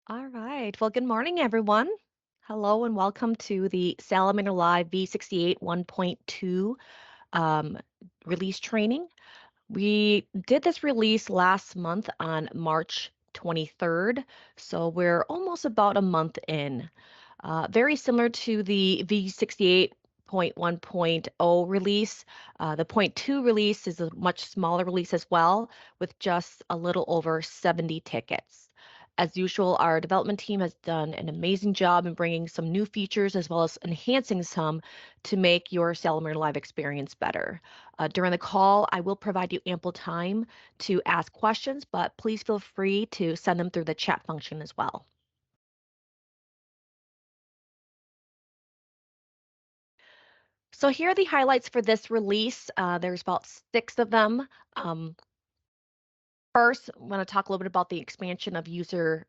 All right. Well, good morning, everyone. Hello and welcome to the Salamander Live v68.1.2 um, release training. We did this release last month on March 23rd, so we're almost about a month in. Very similar to the v68.1.0 release. The point 2 release is a much smaller release as well, with just a little over 70 tickets. As usual, our development team has done an amazing job in bringing some new features as well as enhancing some to make your Salamander Live experience better. During the call, I will provide you ample time to ask questions, but please feel free to send them through the chat function as well. So here are the highlights for this release. There's about 6 of them. Um, First, I want to talk a little bit about the expansion of the user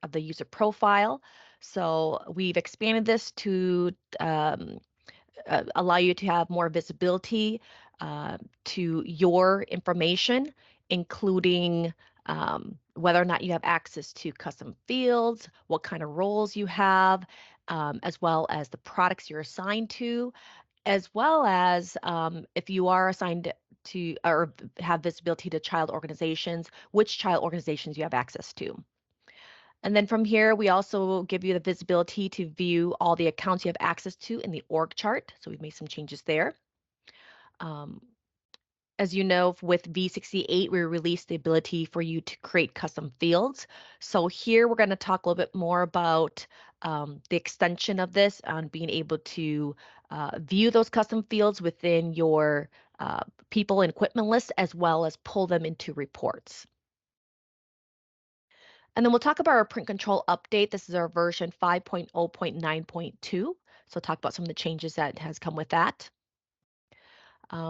profile. So we've expanded this to allow you to have more visibility to your information, including whether or not you have access to custom fields, what kind of roles you have, as well as the products you're assigned to, as well as if you are assigned to or have visibility to child organizations, which child organizations you have access to. And then from here, we also give you the visibility to view all the accounts you have access to in the org chart. So we've made some changes there. Um, as you know, with v68, we released the ability for you to create custom fields. So here we're going to talk a little bit more about the extension of this on being able to view those custom fields within your people and equipment list, as well as pull them into reports. And then we'll talk about our print control update. This is our version 5.0.9.2. So talk about some of the changes that has come with that.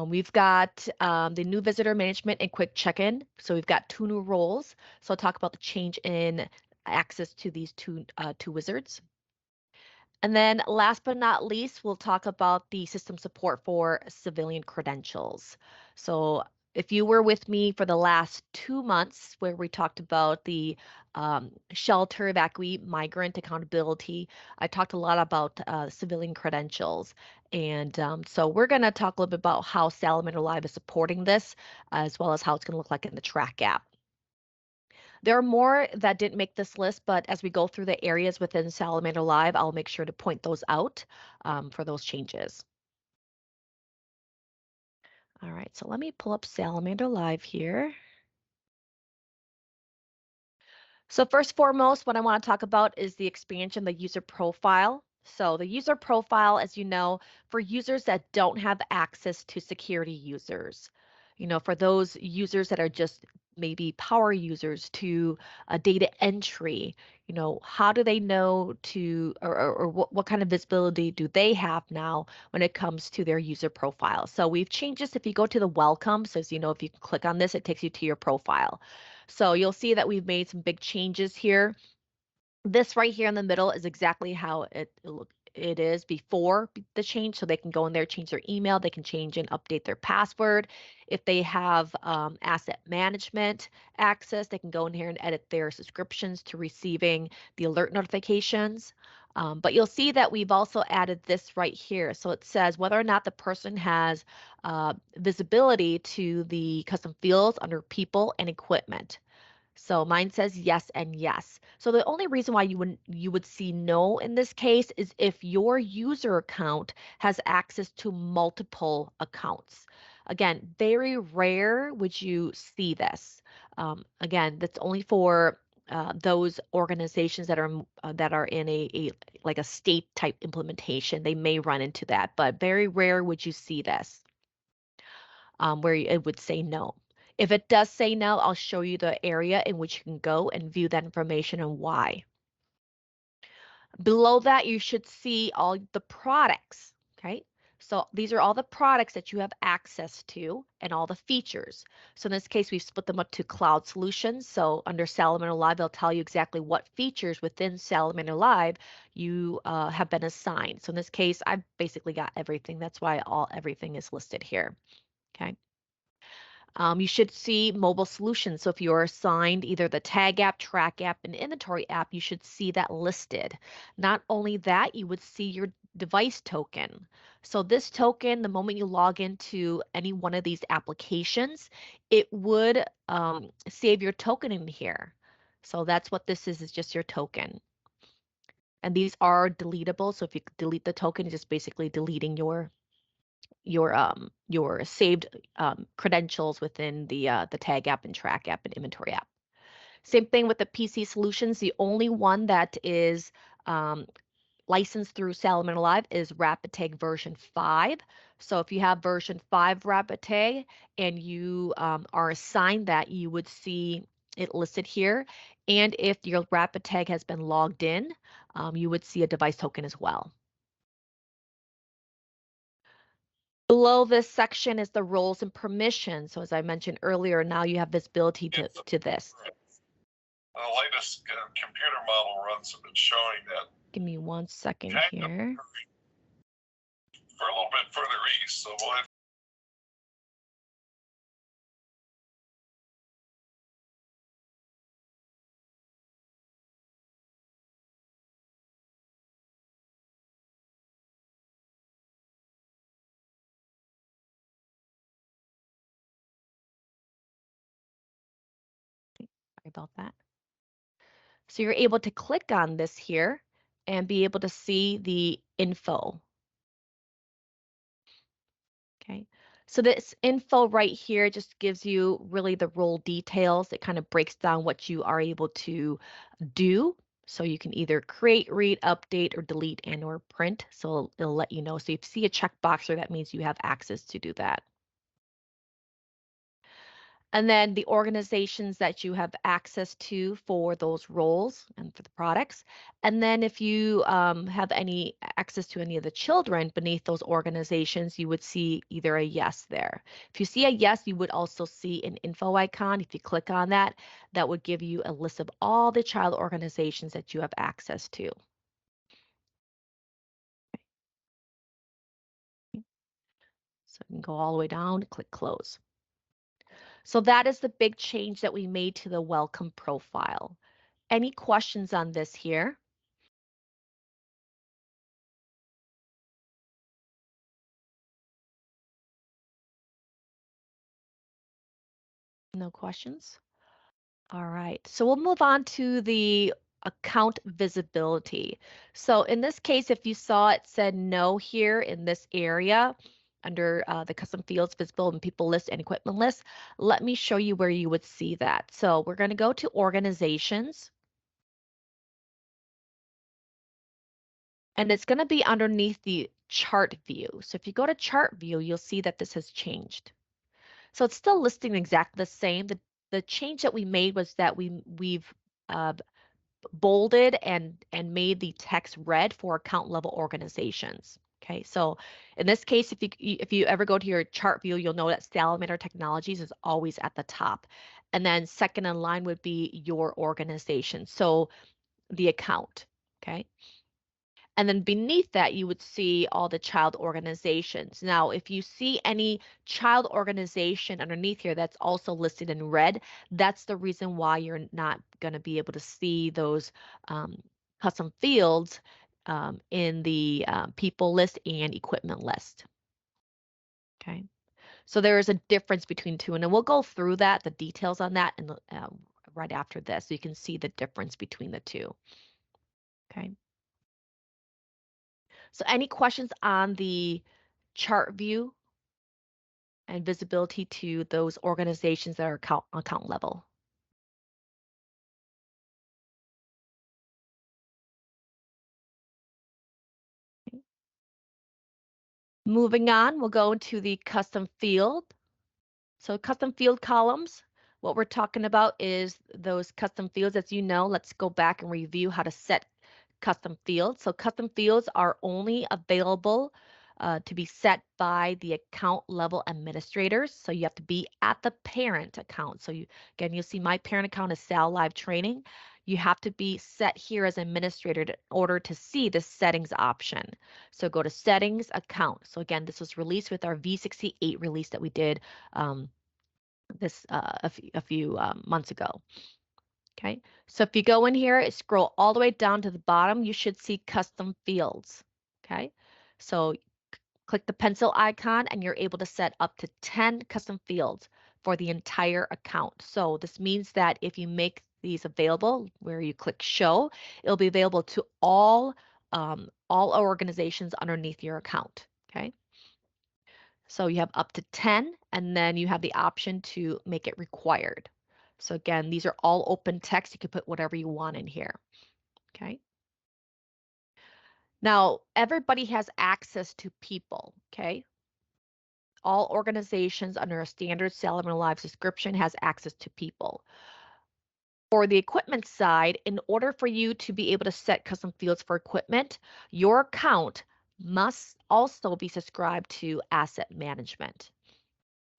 We've got the new visitor management and quick check-in. So we've got 2 new roles. So I'll talk about the change in access to these two wizards. And then last but not least, we'll talk about the system support for civilian credentials. So if you were with me for the last 2 months where we talked about the shelter, evacuee, migrant accountability, I talked a lot about civilian credentials. And so we're going to talk a little bit about how Salamander Live is supporting this, as well as how it's going to look like in the track app. There are more that didn't make this list, but as we go through the areas within Salamander Live, I'll make sure to point those out for those changes. All right, so let me pull up Salamander Live here. So first foremost, what I want to talk about is the expansion of the user profile. So the user profile, as you know, for users that don't have access to security users, for those users that are just maybe power users to data entry, how do they know to, or what kind of visibility do they have now when it comes to their user profile? So we've changed this. If you go to the welcome, so as you know, if you click on this, it takes you to your profile. So you'll see that we've made some big changes here. This right here in the middle is exactly how it is before the change. So they can go in there, change their email, they can change and update their password. If they have asset management access, they can go in here and edit their subscriptions to receiving the alert notifications. But you'll see that we've also added this right here. So it says whether or not the person has visibility to the custom fields under people and equipment. So mine says yes and yes. So the only reason why you would see no in this case is if your user account has access to multiple accounts. Again, very rare would you see this. Again, that's only for those organizations that are in a like a state type implementation. They may run into that, but very rare would you see this where it would say no. If it does say no, I'll show you the area in which you can go and view that information and why. Below that, you should see all the products, okay? So these are all the products that you have access to and all the features. So in this case, we've split them up to cloud solutions. So under Salamander Live, they'll tell you exactly what features within Salamander Live you have been assigned. So in this case, I've basically got everything. That's why everything is listed here, okay? You should see mobile solutions. So if you're assigned either the tag app, track app, and inventory app, you should see that listed. Not only that, you would see your device token. So this token, the moment you log into any one of these applications, it would save your token in here. So that's what this is just your token. And these are deletable. So if you delete the token, it's just basically deleting your saved credentials within the tag app and track app and inventory app. Same thing with the PC solutions. The only one that is um, licensed through SalamanderLive is RapidTag version 5. So if you have version 5 RapidTag and you are assigned that, you would see it listed here. And if your RapidTag has been logged in, you would see a device token as well. Below this section is the roles and permissions. So as I mentioned earlier, now you have visibility to this. The latest computer model runs have been showing that. Give me 1 second here. For a little bit further east, so we'll have. Sorry about that. So you're able to click on this here and be able to see the info. Okay, so this info right here just gives you really the role details. It kind of breaks down what you are able to do. So you can either create, read, update, or delete and or print. So it'll let you know. So if you see a checkbox there, that means you have access to do that. And then the organizations that you have access to for those roles and for the products. And then if you have any access to any of the children beneath those organizations, you would see either a yes there. If you see a yes, you would also see an info icon. If you click on that, that would give you a list of all the child organizations that you have access to. So you can go all the way down, click close. So that is the big change that we made to the welcome profile. Any questions on this here? No questions? All right, so we'll move on to the account visibility. So in this case, if you saw it said no here in this area under the custom fields, visible and people list and equipment list, let me show you where you would see that. So we're going to go to organizations. And it's going to be underneath the chart view. So if you go to chart view, you'll see that this has changed. So it's still listing exactly the same. The change that we made was that we've bolded and made the text red for account level organizations. Okay, so in this case, if you ever go to your chart view, you'll know that Salamander Technologies is always at the top. And then second in line would be your organization. So the account. Okay. And then beneath that, you would see all the child organizations. Now, if you see any child organization underneath here that's also listed in red, that's the reason why you're not going to be able to see those custom fields in the people list and equipment list. Okay. So there is a difference between two, and then we'll go through that, the details on that, and right after this, so you can see the difference between the two. Okay. So any questions on the chart view and visibility to those organizations that are account level? Moving on, we'll go into the custom field. So custom field columns, what we're talking about is those custom fields. As you know, let's go back and review how to set custom fields. So custom fields are only available to be set by the account level administrators. So you have to be at the parent account. So again, you'll see my parent account is Sal Live Training. You have to be set here as administrator in order to see the settings option. So go to settings account. So again, this was released with our v68 release that we did this a few months ago. Okay, so if you go in here, scroll all the way down to the bottom, you should see custom fields. Okay, so click the pencil icon and you're able to set up to 10 custom fields for the entire account. So this means that if you make these available where you click show, it'll be available to all organizations underneath your account. Okay. So you have up to 10, and then you have the option to make it required. So again, these are all open text. You can put whatever you want in here. Okay. Now, everybody has access to people. Okay. All organizations under a standard SalamanderLive subscription has access to people. For the equipment side, in order for you to be able to set custom fields for equipment, your account must also be subscribed to asset management.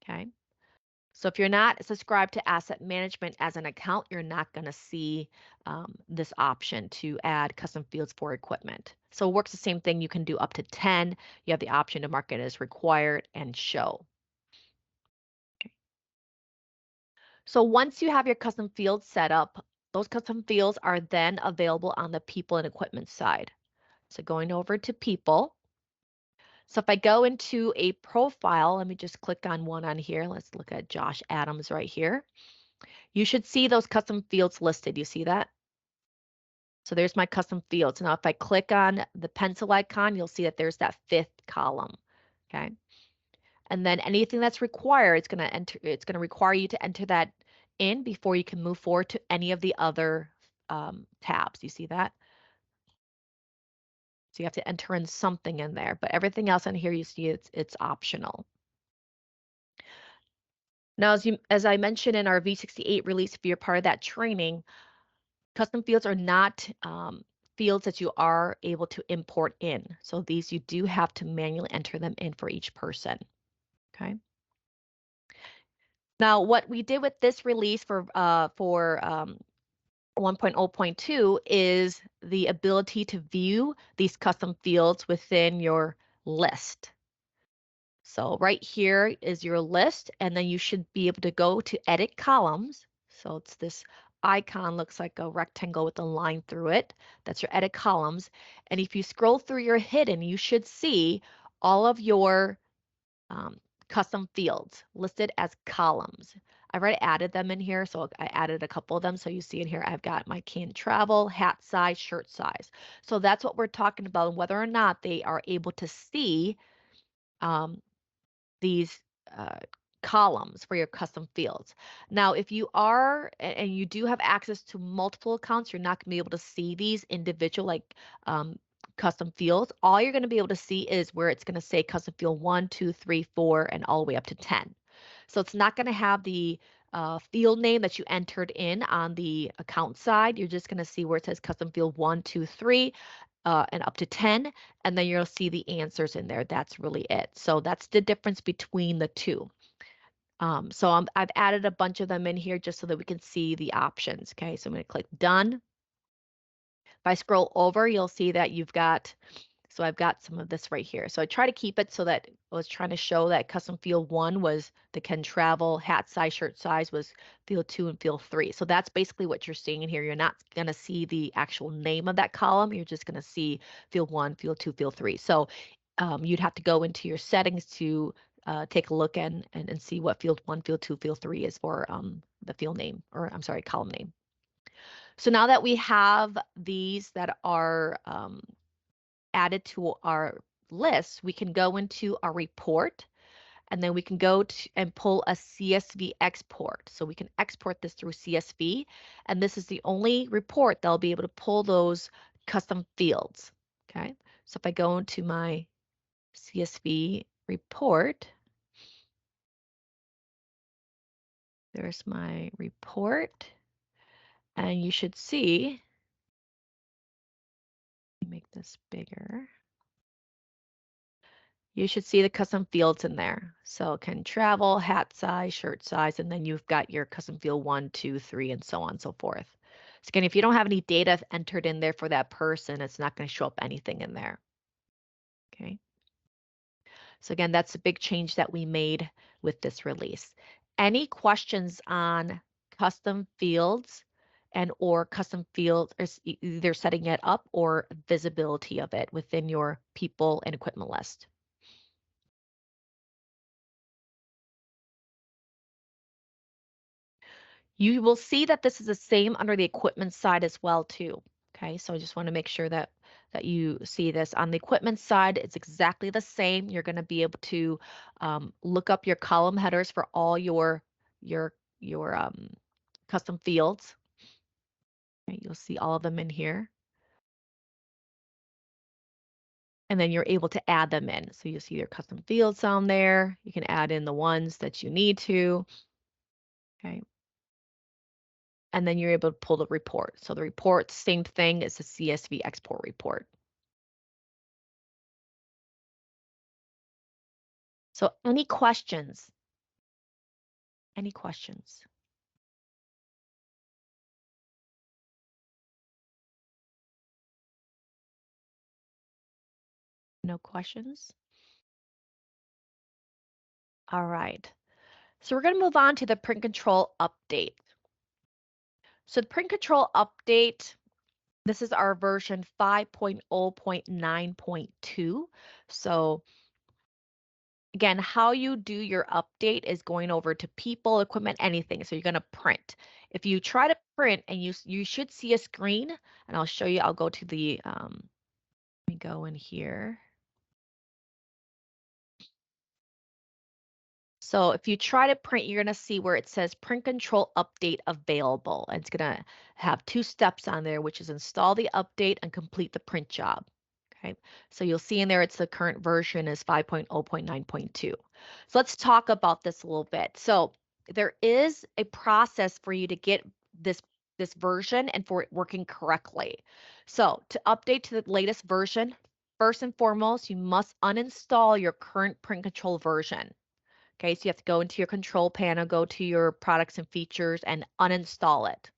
Okay. So if you're not subscribed to asset management as an account, you're not going to see this option to add custom fields for equipment. So it works the same thing. You can do up to 10. You have the option to mark it as required and show. Okay. So once you have your custom fields set up, those custom fields are then available on the people and equipment side. So going over to people. So if I go into a profile, let me just click on one on here. Let's look at Josh Adams right here. You should see those custom fields listed. You see that? So there's my custom fields. Now, if I click on the pencil icon, you'll see that there's that fifth column. Okay. And then anything that's required, it's going to require you to enter that in before you can move forward to any of the other tabs. You see that? So you have to enter in something in there, but everything else on here you see it's optional. Now, as I mentioned in our V68 release, if you're part of that training, custom fields are not fields that you are able to import in. So these you do have to manually enter them in for each person. Okay. Now, what we did with this release for 1.0.2 is the ability to view these custom fields within your list. So right here is your list, and then you should be able to go to edit columns. So it's this icon, looks like a rectangle with a line through it. That's your edit columns. And if you scroll through your hidden, you should see all of your custom fields listed as columns. I've already added them in here, so I added a couple of them. So you see in here, I've got my can travel, hat size, shirt size. So that's what we're talking about, and whether or not they are able to see these columns for your custom fields. Now, if you are, and you do have access to multiple accounts, you're not going to be able to see these individual custom fields. All you're going to be able to see is where it's going to say custom field 1, 2, 3, 4, and all the way up to 10. So it's not going to have the field name that you entered in on the account side. You're just going to see where it says custom field 1, 2, 3, and up to 10, and then you'll see the answers in there. That's really it. So that's the difference between the two. So I've added a bunch of them in here just so that we can see the options. Okay, so I'm going to click done. If I scroll over, you'll see that so I've got some of this right here. So I try to keep it so that I was trying to show that custom field 1 was the can travel, hat size, shirt size was field 2 and field 3. So that's basically what you're seeing in here. You're not going to see the actual name of that column. You're just going to see field 1, field 2, field 3. So you'd have to go into your settings to take a look and see what field 1, field 2, field 3 is for the field name, or I'm sorry, column name. So now that we have these that are added to our list, we can go into our report, and then we can go and pull a CSV export. So we can export this through CSV, and this is the only report that'll be able to pull those custom fields. Okay, so if I go into my CSV report, there's my report, and you should see, let me make this bigger. You should see the custom fields in there. So can travel, hat size, shirt size, and then you've got your custom field 1, 2, 3, and so on and so forth. So again, if you don't have any data entered in there for that person, it's not going to show up anything in there. Okay. So again, that's a big change that we made with this release. any questions on custom fields and or custom fields, or either setting it up or visibility of it within your people and equipment list. You will see that this is the same under the equipment side as well too. Okay, so I just want to make sure that you see this. On the equipment side, it's exactly the same. You're going to be able to look up your column headers for all your custom fields. Okay, you'll see all of them in here. And then you're able to add them in. So you'll see your custom fields down there. You can add in the ones that you need to. Okay. And then you're able to pull the report. So the report, same thing as a CSV export report. So any questions? Any questions? No questions? All right. So we're going to move on to the print control update. So the print control update, this is our version 5.0.9.2. So again, how you do your update is going over to people, equipment, anything. So you're going to print. If you try to print and you should see a screen, and I'll show you, I'll go to the, let me go in here. So if you try to print, you're going to see where it says print control update available. And it's going to have two steps on there, which is install the update and complete the print job. Okay, so you'll see in there it's the current version is 5.0.9.2. So let's talk about this a little bit. So there is a process for you to get this version and for it working correctly. So to update to the latest version, first and foremost, you must uninstall your current print control version. Okay, so you have to go into your control panel, go to your products and features and uninstall it.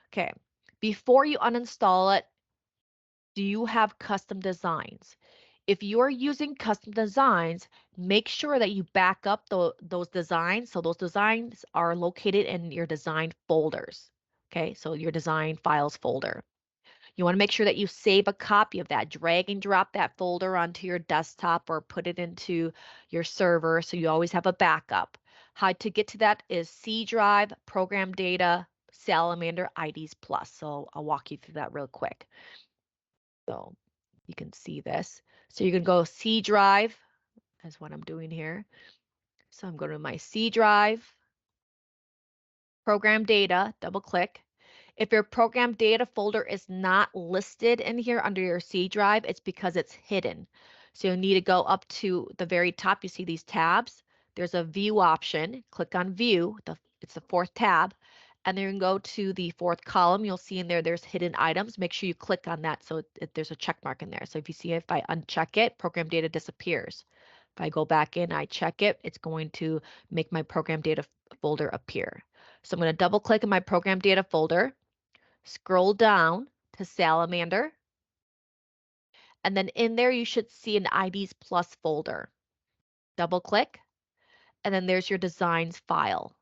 Okay, before you uninstall it, do you have custom designs? If you are using custom designs, make sure that you back up those designs. So those designs are located in your design folders. Okay, so your design files folder. You want to make sure that you save a copy of that. Drag and drop that folder onto your desktop or put it into your server so you always have a backup. How to get to that is C drive, program data, Salamander IDs Plus. So I'll walk you through that real quick. So you can see this. So you can go C drive, is what I'm doing here. So I'm going to my C drive, program data, double click. If your program data folder is not listed in here under your C drive, it's because it's hidden. So you'll need to go up to the very top. You see these tabs. There's a view option. Click on view. It's the fourth tab. And then you can go to the fourth column. You'll see in there's hidden items. Make sure you click on that so there's a check mark in there. So if you see if I uncheck it, program data disappears. If I go back in, I check it, it's going to make my program data folder appear. So I'm going to double click in my program data folder, scroll down to Salamander, and then in there you should see an IDs Plus folder. Double click, and then there's your designs file.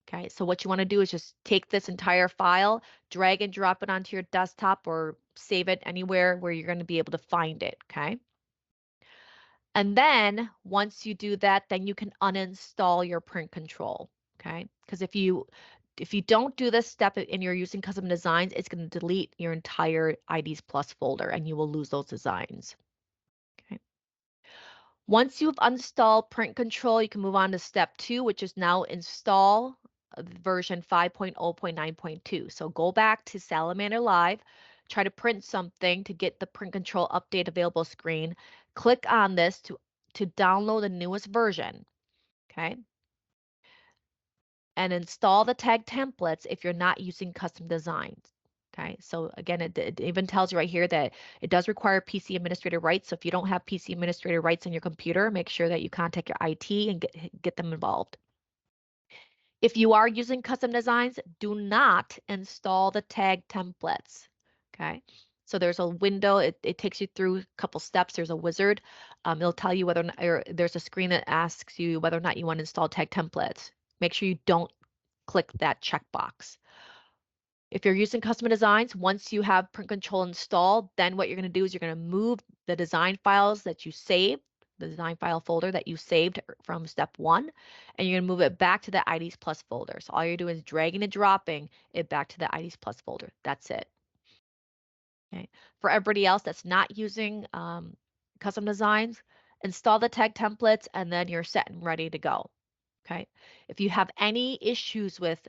Okay, so what you want to do is just take this entire file, drag and drop it onto your desktop or save it anywhere where you're going to be able to find it, okay? And then once you do that, then you can uninstall your print control, okay? Because if you don't do this step and you're using custom designs, it's going to delete your entire IDs Plus folder and you will lose those designs. Okay. Once you've installed print control, you can move on to step 2, which is now install version 5.0.9.2. So go back to Salamander Live, try to print something to get the print control update available screen. Click on this to download the newest version. Okay. And install the tag templates if you're not using custom designs. Okay, so again, it even tells you right here that it does require PC administrator rights. So if you don't have PC administrator rights on your computer, make sure that you contact your IT and get them involved. If you are using custom designs, do not install the tag templates. Okay, so there's a window, it takes you through a couple steps. There's a wizard. It'll tell you whether or not, or there's a screen that asks you whether or not you want to install tag templates. make sure you don't click that checkbox. If you're using custom designs, once you have print control installed, then what you're going to do is you're going to move the design files that you saved, the design file folder that you saved from step 1, and you're going to move it back to the IDs Plus folder. So all you're doing is dragging and dropping it back to the IDs Plus folder. That's it. Okay. For everybody else that's not using custom designs, install the tag templates and then you're set and ready to go. Okay. If you have any issues with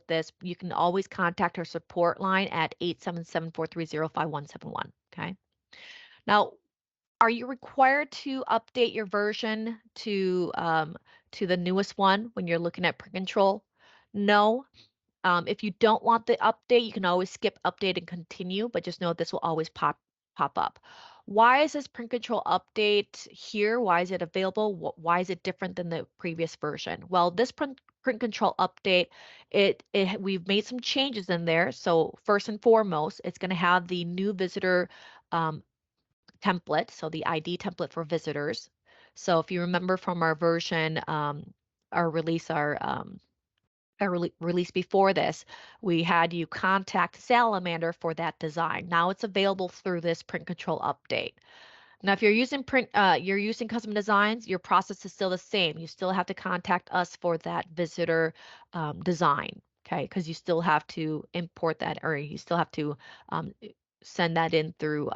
this, you can always contact our support line at 877-430-5171. Okay. Now, are you required to update your version to the newest one when you're looking at print control? No. If you don't want the update, you can always skip update and continue, but just know this will always pop up. Why is this print control update here? Why is it available? Why is it different than the previous version? Well, this print control update, we've made some changes in there. So first and foremost, it's going to have the new visitor template, so the ID template for visitors. So if you remember from our version, our release, release before this, we had you contact Salamander for that design. Now it's available through this print control update. Now, if you're using you're using custom designs, your process is still the same. You still have to contact us for that visitor design, okay? Because you still have to import that, or you still have to send that in through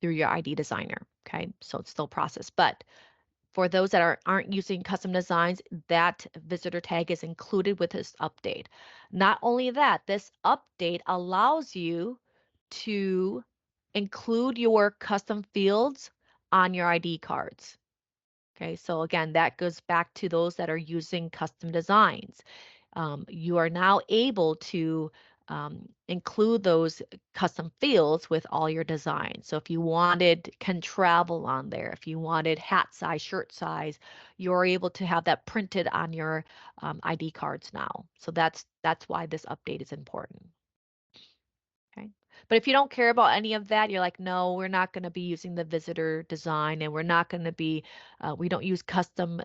your ID designer, okay? So it's still processed, but for those that aren't using custom designs, that visitor tag is included with this update. Not only that, this update allows you to include your custom fields on your ID cards. Okay, so again, that goes back to those that are using custom designs. You are now able to include those custom fields with all your designs. So if you wanted can travel on there, if you wanted hat size, shirt size, you're able to have that printed on your ID cards now. So that's why this update is important. Okay. But if you don't care about any of that, you're like, no, we're not going to be using the visitor design and we're not going to be, we don't use custom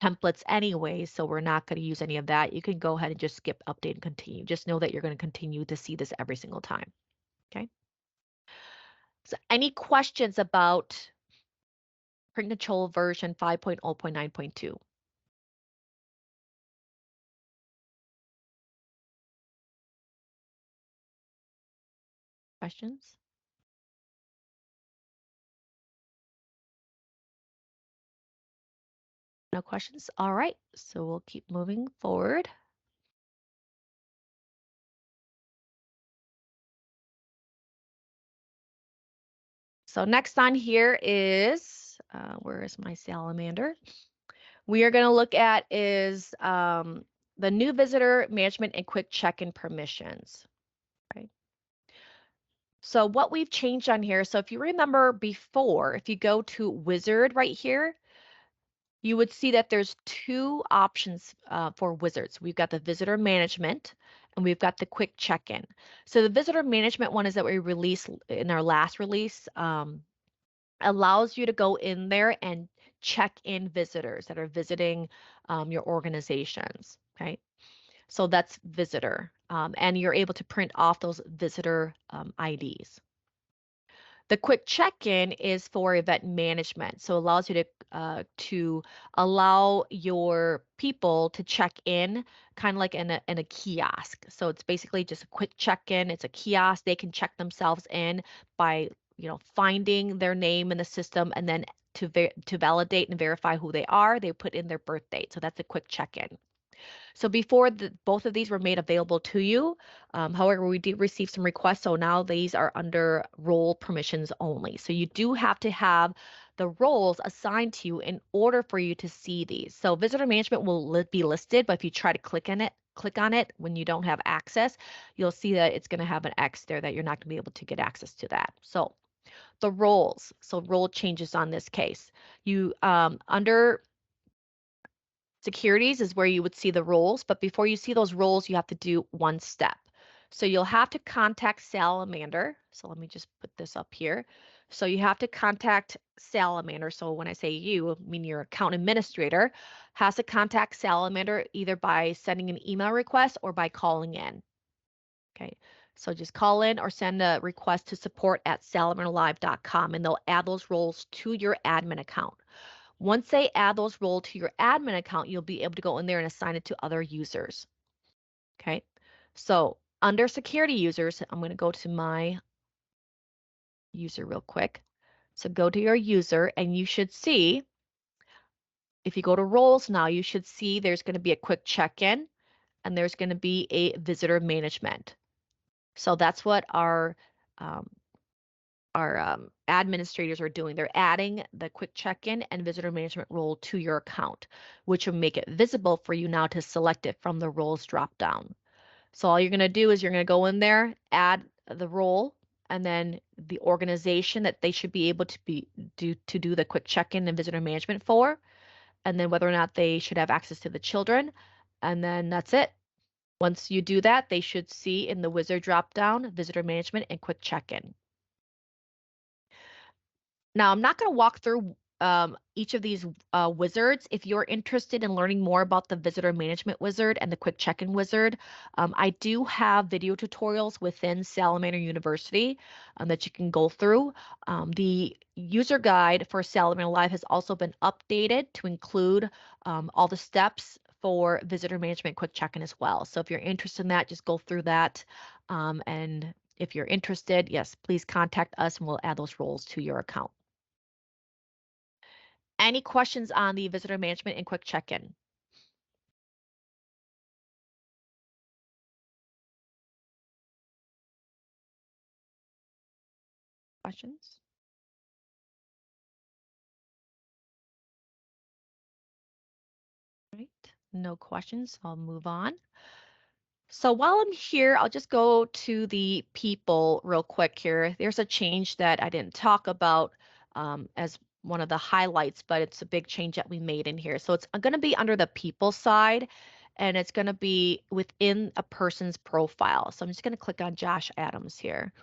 templates anyway, so we're not going to use any of that. You can go ahead and just skip update and continue. Just know that you're going to continue to see this every single time. Okay. So any questions about print control version 5.0.9.2? Questions? No questions? All right. So we'll keep moving forward. So next on here is, where is my salamander? We are going to look at is the new visitor management and quick check-in permissions. Right. So what we've changed on here, so if you remember before, if you go to Wizard right here, you would see that there's two options for wizards. We've got the visitor management and we've got the quick check-in. So the visitor management one is that we released in our last release, allows you to go in there and check in visitors that are visiting your organizations, okay? So that's visitor, and you're able to print off those visitor IDs. The quick check-in is for event management, so it allows you to allow your people to check in, kind of like in a kiosk. So it's basically just a quick check-in. It's a kiosk. They can check themselves in by finding their name in the system, and then to validate and verify who they are, they put in their birth date. So that's a quick check-in. So before both of these were made available to you, however, we did receive some requests, so now these are under role permissions only. So you do have to have the roles assigned to you in order for you to see these. So visitor management will be listed, but if you try to click on it when you don't have access, you'll see that it's going to have an X there that you're not going to be able to get access to that. So the roles, so role changes on this case. You under securities is where you would see the roles, but before you see those roles, you have to do one step. So you'll have to contact Salamander. So let me just put this up here. So you have to contact Salamander. So when I say you, I mean your account administrator has to contact Salamander either by sending an email request or by calling in. Okay, so just call in or send a request to support@salamanderlive.com and they'll add those roles to your admin account. Once they add those roles to your admin account, you'll be able to go in there and assign it to other users. Okay, so under security users, I'm going to go to my user real quick. So go to your user and you should see, if you go to roles now, you should see there's going to be a quick check-in and there's going to be a visitor management. So that's what um, our administrators are doing. They're adding the quick check-in and visitor management role to your account, which will make it visible for you now to select it from the roles drop down. So all you're going to do is you're going to go in there, add the role, and then the organization that they should be able to do the quick check-in and visitor management for, and then whether or not they should have access to the children, and then that's it. Once you do that, they should see in the wizard drop down visitor management and quick check-in. Now, I'm not going to walk through each of these wizards. If you're interested in learning more about the visitor management wizard and the quick check-in wizard, I do have video tutorials within Salamander University that you can go through. The user guide for Salamander Live has also been updated to include all the steps for visitor management quick check-in as well. So if you're interested in that, just go through that. And if you're interested, yes, please contact us and we'll add those roles to your account. Any questions on the visitor management and quick check-in? Questions? Right. No questions. I'll move on. So while I'm here, I'll just go to the people real quick here. There's a change that I didn't talk about as one of the highlights, but it's a big change that we made in here. So it's going to be under the people side, and it's going to be within a person's profile. So I'm just going to click on Josh Adams here.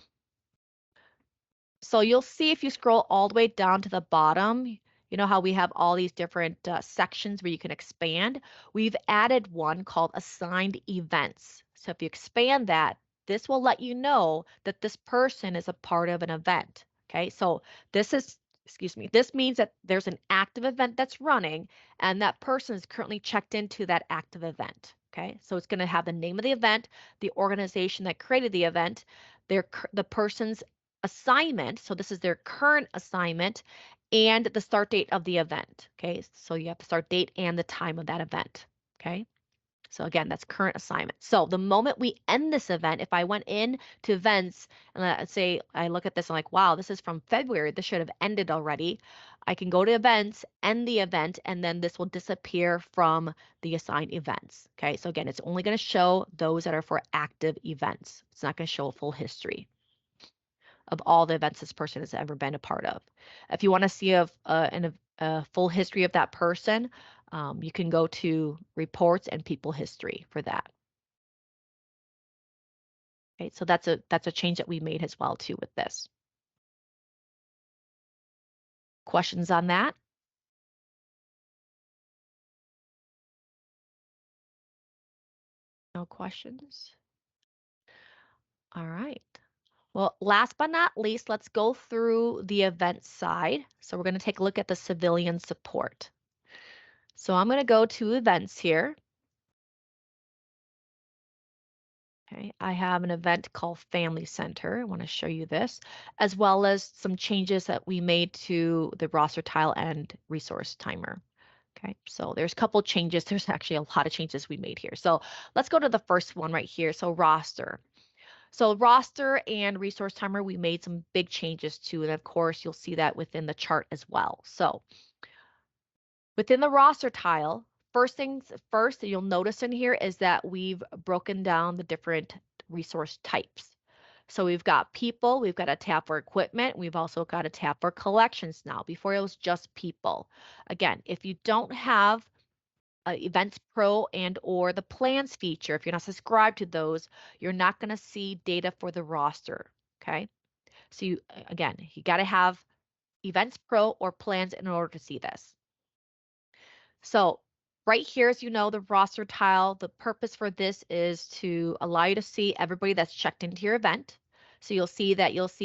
So you'll see if you scroll all the way down to the bottom, you know how we have all these different sections where you can expand? We've added one called assigned events. So if you expand that, this will let you know that this person is a part of an event. Okay, so this is, excuse me, this means that there's an active event that's running and that person is currently checked into that active event. Okay, so it's going to have the name of the event, the organization that created the event, the person's assignment. So this is their current assignment and the start date of the event. Okay, so you have the start date and the time of that event. Okay, so again, that's current assignment. So the moment we end this event, if I went in to events and let's say I look at this, I'm like, wow, this is from February. This should have ended already. I can go to events, end the event, and then this will disappear from the assigned events. Okay, so again, it's only going to show those that are for active events. It's not going to show a full history of all the events this person has ever been a part of. If you want to see a full history of that person, you can go to reports and people history for that. Okay, so that's a change that we made as well too with this. Questions on that? No questions? All right. Well, last but not least, let's go through the event side. So we're going to take a look at the civilian support. So I'm going to go to events here. Okay, I have an event called Family Center. I want to show you this, as well as some changes that we made to the roster tile and resource timer. Okay, so there's a couple changes. There's actually a lot of changes we made here. So let's go to the first one right here. So roster. So roster and resource timer, we made some big changes to, and of course you'll see that within the chart as well. So within the roster tile, first things first that you'll notice in here is that we've broken down the different resource types. So we've got people, we've got a tab for equipment, we've also got a tab for collections now. Before it was just people. Again, if you don't have Events Pro and or the plans feature, if you're not subscribed to those, you're not going to see data for the roster, okay? So again, you got to have Events Pro or plans in order to see this. So right here, as you know, the roster tile, the purpose for this is to allow you to see everybody that's checked into your event. So you'll see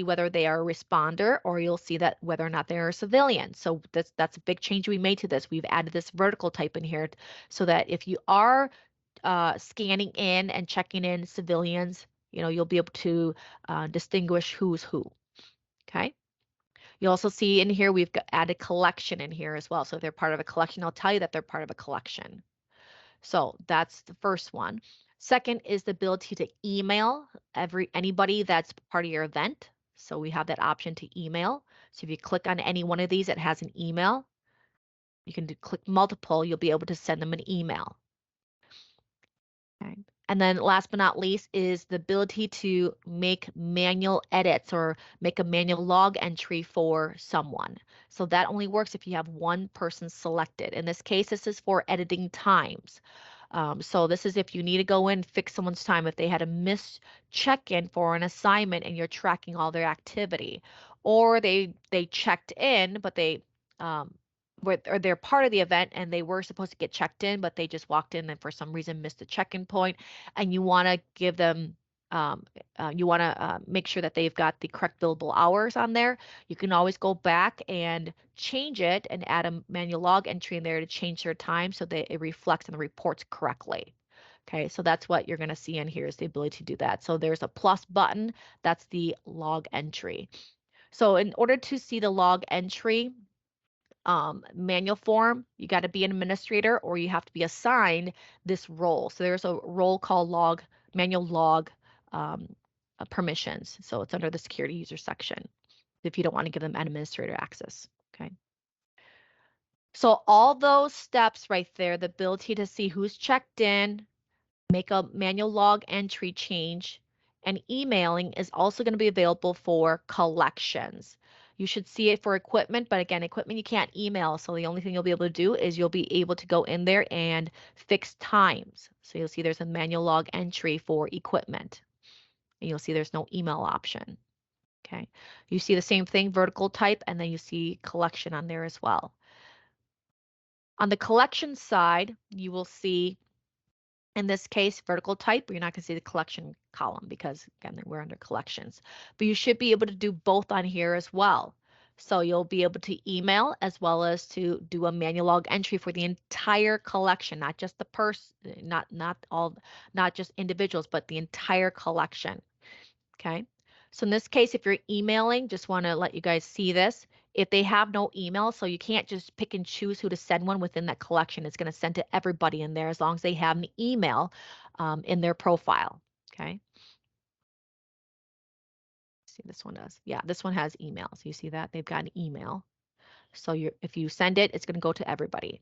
whether they are a responder or you'll see that whether or not they're a civilian. So that's a big change we made to this. We've added this vertical type in here so that if you are scanning in and checking in civilians, you'll be able to distinguish who's who. Okay. You also see in here, we've added collection in here as well. So if they're part of a collection, I'll tell you that they're part of a collection. So that's the first one. Second is the ability to email anybody that's part of your event. So we have that option to email. So if you click on any one of these, it has an email. You can click multiple, you'll be able to send them an email. Okay. And then last but not least is the ability to make manual edits or make a manual log entry for someone. So that only works if you have one person selected. In this case, this is for editing times. So this is if you need to go in and fix someone's time, if they had a missed check-in for an assignment and you're tracking all their activity, or they checked in, but um, or they're part of the event and they were supposed to get checked in, but they just walked in and for some reason missed a check-in point, and you want to give them, you want to make sure that they've got the correct billable hours on there. You can always go back and change it and add a manual log entry in there to change their time so that it reflects and reports correctly. Okay, so that's what you're going to see in here is the ability to do that. So there's a plus button, that's the log entry. So in order to see the log entry, manual form, you got to be an administrator or you have to be assigned this role. So there's a role called manual log permissions. So it's under the security user section if you don't want to give them administrator access. Okay. So all those steps right there, the ability to see who's checked in, make a manual log entry change, and emailing is also going to be available for collections. You should see it for equipment, but again, equipment you can't email, so the only thing you'll be able to do is you'll be able to go in there and fix times. So you'll see there's a manual log entry for equipment, and you'll see there's no email option. Okay, you see the same thing, vertical type, and then you see collection on there as well. On the collection side, you will see in this case, vertical type, you're not going to see the collection column because, again, we're under collections. But you should be able to do both on here as well. So you'll be able to email as well as to do a manual log entry for the entire collection, not just the person, not just individuals, but the entire collection. Okay. So in this case, if you're emailing, just want to let you guys see this. If they have no email, so you can't just pick and choose who to send one within that collection. It's going to send to everybody in there as long as they have an email in their profile. Okay. See, this one does. Yeah, this one has email. So you see that they've got an email. So if you send it, it's going to go to everybody.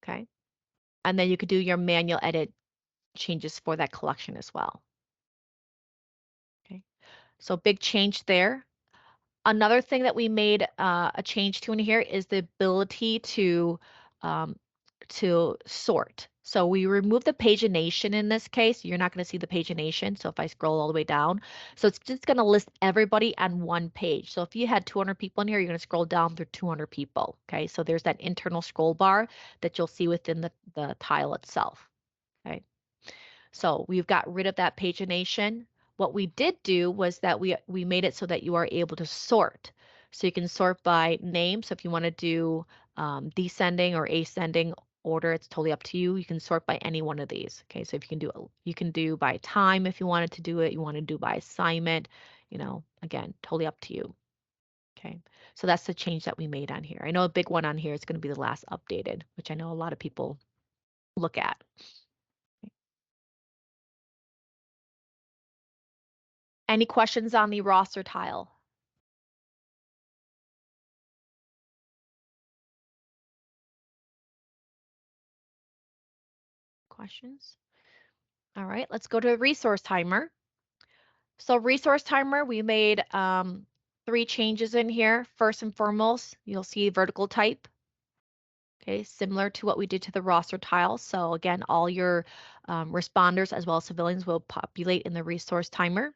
Okay. And then you could do your manual edit changes for that collection as well. Okay. So big change there. Another thing that we made a change to in here is the ability um, to sort. So we removed the pagination in this case. You're not going to see the pagination. So if I scroll all the way down, so it's just going to list everybody on one page. So if you had 200 people in here, you're going to scroll down through 200 people. Okay, so there's that internal scroll bar that you'll see within the tile itself. Okay. So we've got rid of that pagination. What we did do was that we made it so that you are able to sort. So you can sort by name. So if you want to do descending or ascending order, it's totally up to you. You can sort by any one of these. Okay, so if you can do by time if you wanted to do it. You want to do by assignment. Again, totally up to you. Okay, so that's the change that we made on here. I know a big one on here is going to be the last updated, which I know a lot of people look at. Any questions on the roster tile? Questions? All right, let's go to resource timer. So resource timer, we made 3 changes in here. First and foremost, you'll see vertical type. Okay, similar to what we did to the roster tile. So again, all your responders as well as civilians will populate in the resource timer.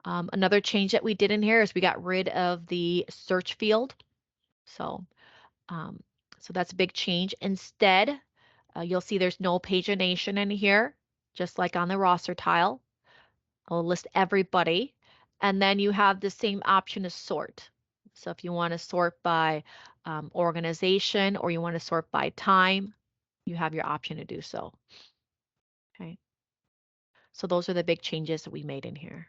Another change that we did in here is we got rid of the search field. So, um, so that's a big change. Instead, you'll see there's no pagination in here, just like on the roster tile. I'll list everybody. And then you have the same option as sort. So if you want to sort by organization or you want to sort by time, you have your option to do so. Okay. So those are the big changes that we made in here.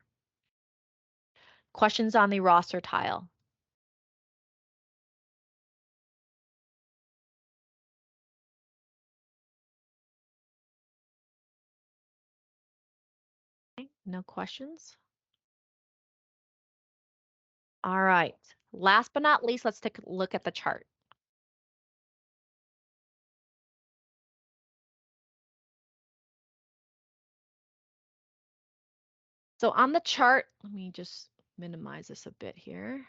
Questions on the roster tile? Okay, no questions? All right. Last but not least, let's take a look at the chart. So on the chart, let me just minimize this a bit here.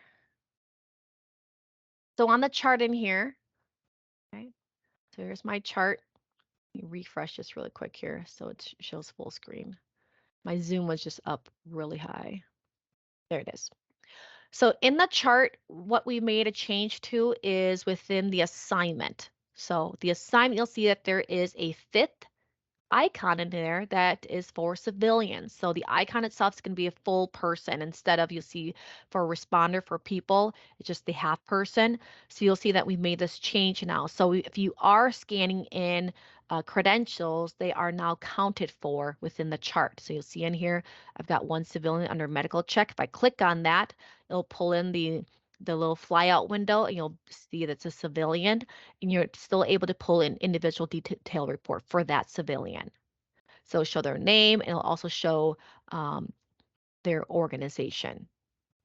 So on the chart in here, okay, so here's my chart. Let me refresh this really quick here so it shows full screen. My zoom was just up really high. There it is. So in the chart, what we made a change to is within the assignment. So the assignment, you'll see that there is a fifth icon in there that is for civilians. So the icon itself is going to be a full person instead of you see for a responder for people, it's just the half person. So you'll see that we made this change now. So if you are scanning in credentials, they are now counted for within the chart. So you'll see in here, I've got one civilian under medical check. If I click on that, it'll pull in the little flyout window and you'll see that's a civilian and you're still able to pull in individual detail report for that civilian. So it'll show their name and it'll also show their organization.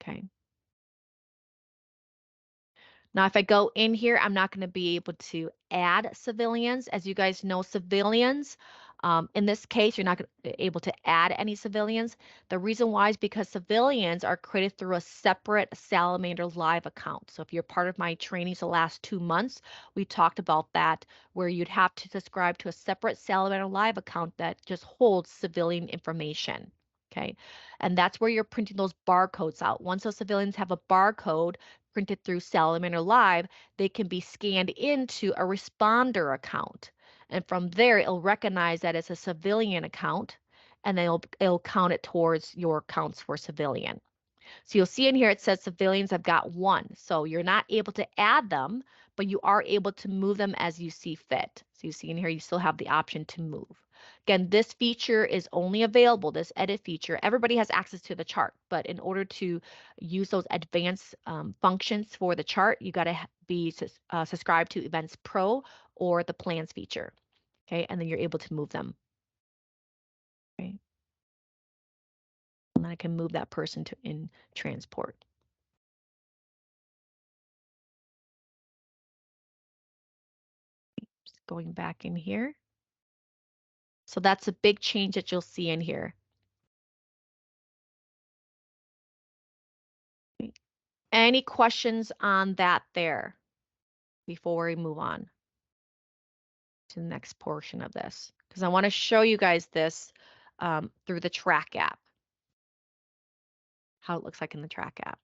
Okay. Now, if I go in here, I'm not going to be able to add civilians. As you guys know, civilians, in this case, you're not able to add any civilians. The reason why is because civilians are created through a separate Salamander Live account. So if you're part of my trainings the last 2 months, we talked about that, where you'd have to subscribe to a separate Salamander Live account that just holds civilian information. Okay, and that's where you're printing those barcodes out. Once those civilians have a barcode, printed through Salamander Live, they can be scanned into a responder account. And from there, it'll recognize that it's a civilian account, and then it'll count it towards your counts for civilian. So you'll see in here it says civilians have got one. So you're not able to add them, but you are able to move them as you see fit. So you see in here you still have the option to move. Again, this feature is only available, this edit feature. Everybody has access to the chart, but in order to use those advanced functions for the chart, you got to be subscribed to Events Pro or the Plans feature. Okay, and then you're able to move them. Okay. And then I can move that person to in transport. Just going back in here. So that's a big change that you'll see in here. Any questions on that there before we move on to the next portion of this? Because I want to show you guys this through the track app, how it looks like in the track app.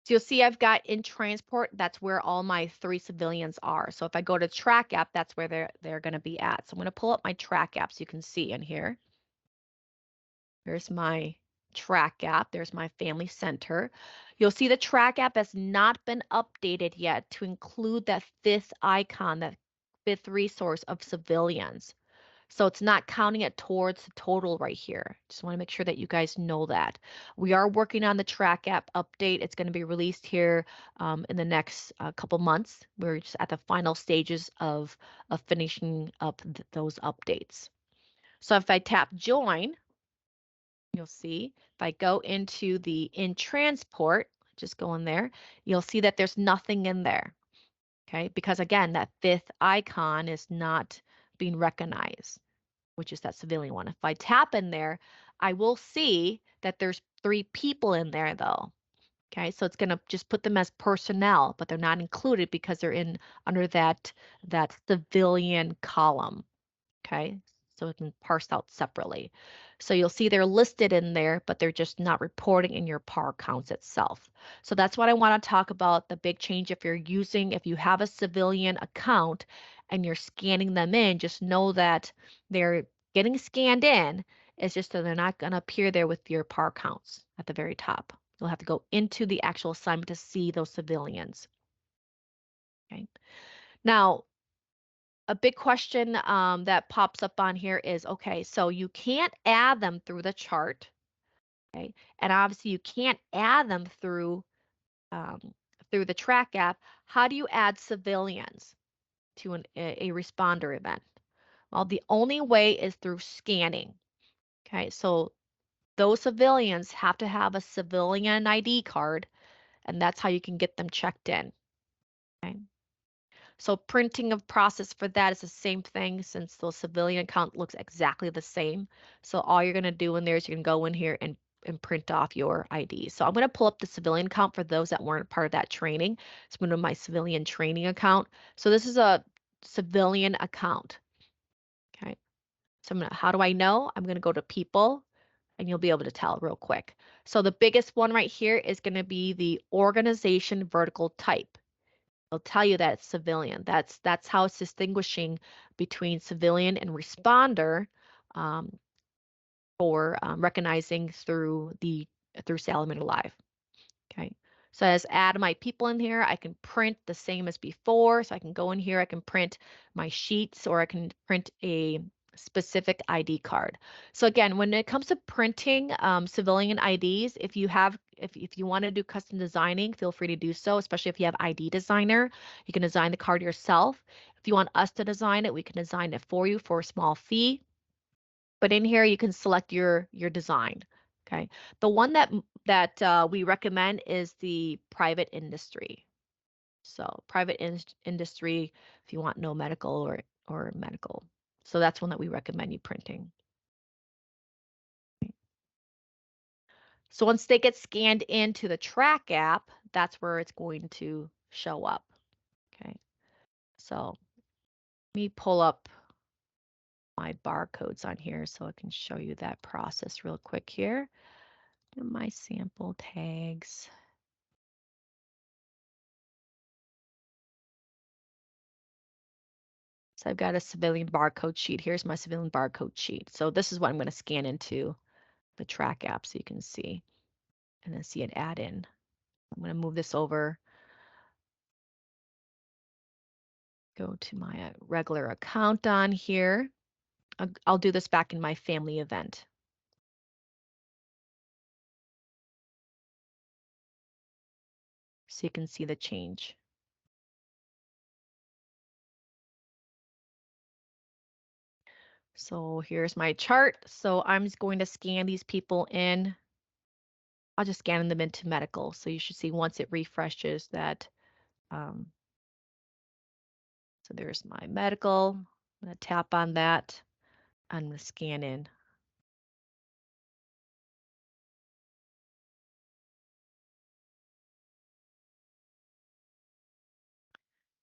So you'll see I've got in transport, that's where all my 3 civilians are. So if I go to track app, that's where they're going to be at. So I'm going to pull up my track app so you can see in here. There's my track app. There's my family center. You'll see the track app has not been updated yet to include that fifth icon, that fifth resource of civilians. So it's not counting it towards the total right here. Just want to make sure that you guys know that. We are working on the track app update. It's going to be released here in the next couple months. We're just at the final stages of finishing up those updates. So if I tap join, you'll see if I go into the in transport, just go in there, you'll see that there's nothing in there. Okay, because again, that fifth icon is not being recognized, which is that civilian one. If I tap in there, I will see that there's 3 people in there though. Okay, so it's going to just put them as personnel, but they're not included because they're in under that civilian column. Okay, so it can parse out separately. So you'll see they're listed in there, but they're just not reporting in your PAR counts itself. So that's what I want to talk about, the big change if you have a civilian account and you're scanning them in, just know that they're getting scanned in. It's just that they're not going to appear there with your PAR counts at the very top. You'll have to go into the actual assignment to see those civilians. Okay. Now, a big question that pops up on here is, okay, so you can't add them through the chart, okay? And obviously you can't add them um, through the track app. How do you add civilians to a responder event? Well, the only way is through scanning, okay? So those civilians have to have a civilian ID card, and that's how you can get them checked in, okay? So printing of process for that is the same thing since the civilian account looks exactly the same. So all you're going to do in there is you can go in here and print off your ID. So I'm going to pull up the civilian account for those that weren't part of that training. So I'm going to my civilian training account. So this is a civilian account. Okay. So how do I know? I'm going to go to people and you'll be able to tell real quick. So the biggest one right here is going to be the organization vertical type. It'll tell you that it's civilian. That's how it's distinguishing between civilian and responder um, for recognizing through SalamanderLive. Okay. So as add my people in here, I can print the same as before. So I can go in here, I can print my sheets, or I can print a specific ID card. So again, when it comes to printing civilian IDs, if you want to do custom designing, feel free to do so, especially if you have ID designer. You can design the card yourself. If you want us to design it, we can design it for you for a small fee. But in here, you can select your design. Okay. The one that we recommend is the private industry. So private industry, if you want no medical or medical. So that's one that we recommend you printing. So once they get scanned into the track app, that's where it's going to show up. Okay. So let me pull up my barcodes on here so I can show you that process real quick here. And my sample tags. So I've got a civilian barcode sheet. Here's my civilian barcode sheet. So this is what I'm going to scan into the track app so you can see and then see it add in. I'm going to move this over, go to my regular account on here. I'll do this back in my family event. So you can see the change. So here's my chart. So I'm just going to scan these people in. I'll just scan them into medical. So you should see once it refreshes that. So there's my medical. I'm going to tap on that. I'm going to scan in.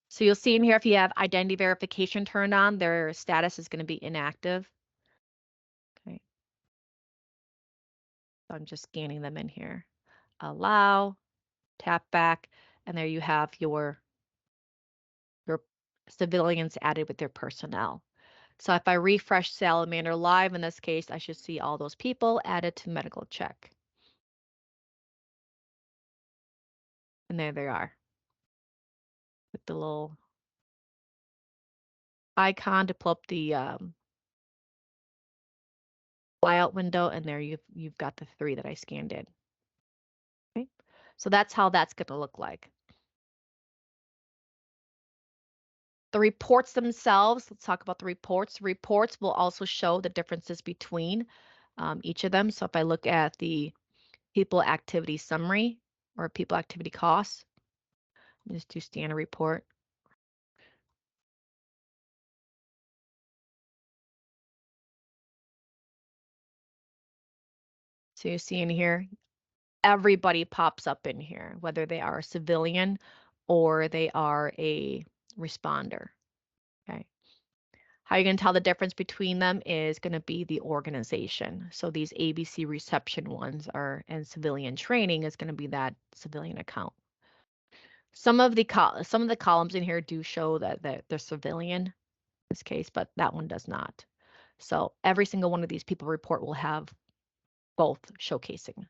So you'll see in here if you have identity verification turned on, their status is going to be inactive. Okay. So I'm just scanning them in here. Allow, tap back, and there you have your civilians added with their personnel. So if I refresh Salamander Live, in this case, I should see all those people added to medical check. And there they are with the little icon to pull up the flyout window, and there you've got the 3 that I scanned in. Okay, so that's how that's going to look like. The reports themselves, let's talk about the reports. The reports will also show the differences between each of them. So if I look at the people activity summary or people activity costs, just do standard report. So you see in here, everybody pops up in here, whether they are a civilian or they are a responder. Okay. How you're going to tell the difference between them is going to be the organization. So these ABC reception ones are, and civilian training is going to be that civilian account. Some of the columns in here do show that they're civilian in this case, but that one does not. So every single one of these people report will have both showcasing.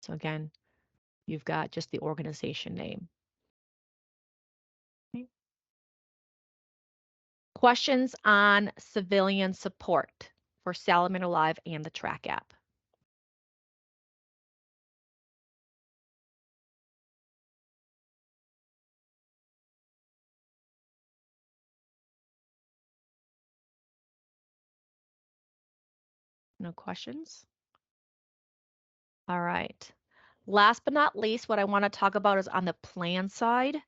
So again, you've got just the organization name. Okay. Questions on civilian support for Salamander Live and the Track app. No questions? All right. Last but not least, what I want to talk about is on the plan side.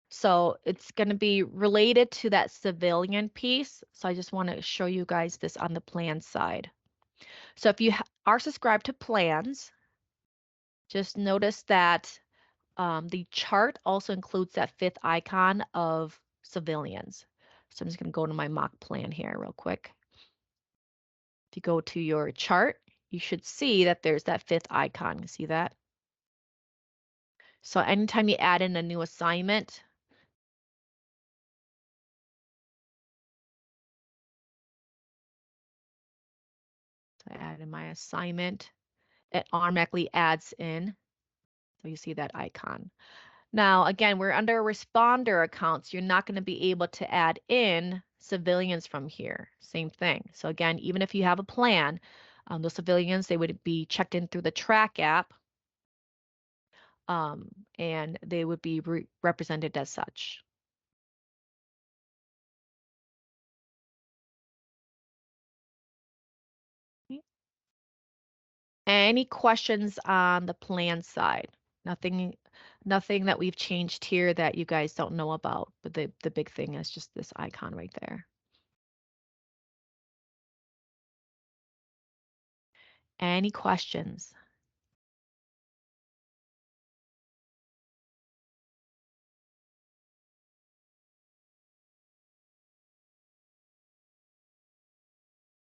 So it's going to be related to that civilian piece. So I just want to show you guys this on the plan side. So if you are subscribed to plans, just notice that the chart also includes that fifth icon of civilians. So I'm just going to go to my mock plan here real quick. If you go to your chart, you should see that there's that fifth icon. You see that? So anytime you add in a new assignment, so I add in my assignment, it automatically adds in. So you see that icon. Now, again, we're under responder accounts. You're not going to be able to add in civilians from here. Same thing. So again, even if you have a plan, those civilians, they would be checked in through the track app, and they would be represented as such. Any questions on the plan side? Nothing, nothing that we've changed here that you guys don't know about, but the big thing is just this icon right there. Any questions?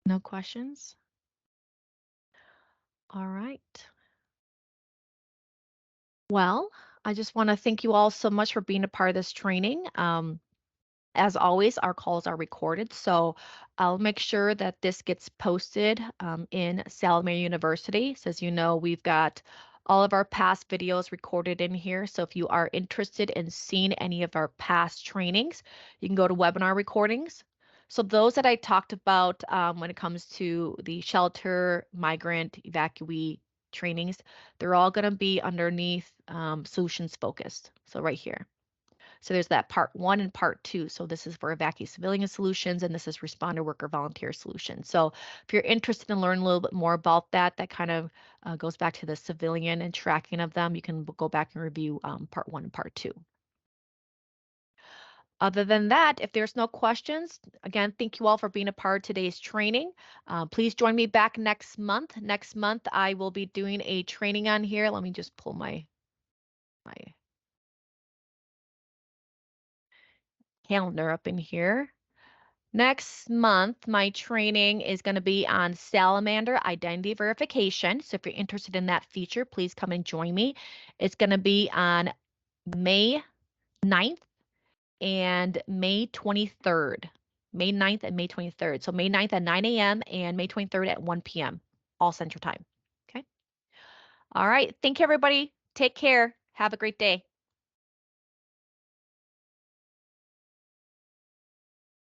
No questions? All right. Well, I just want to thank you all so much for being a part of this training. As always, our calls are recorded, so I'll make sure that this gets posted in Salamander University. So as you know, we've got all of our past videos recorded in here. So if you are interested in seeing any of our past trainings, you can go to webinar recordings. So those that I talked about when it comes to the shelter, migrant, evacuee trainings, they're all going to be underneath solutions focused. So right here. So there's that part 1 and part 2. So this is for evacuee civilian solutions, and this is responder worker volunteer solutions. So if you're interested in learning a little bit more about that, that kind of goes back to the civilian and tracking of them. You can go back and review part 1 and part 2. Other than that, if there's no questions, again, thank you all for being a part of today's training. Please join me back next month. Next month, I will be doing a training on here. Let me just pull my calendar up in here. Next month, my training is going to be on Salamander identity verification. So if you're interested in that feature, please come and join me. It's going to be on May 9th and May 23rd. May 9th and May 23rd. So May 9th at 9 a.m. and May 23rd at 1 p.m. all Central Time. Okay. All right. Thank you, everybody. Take care. Have a great day.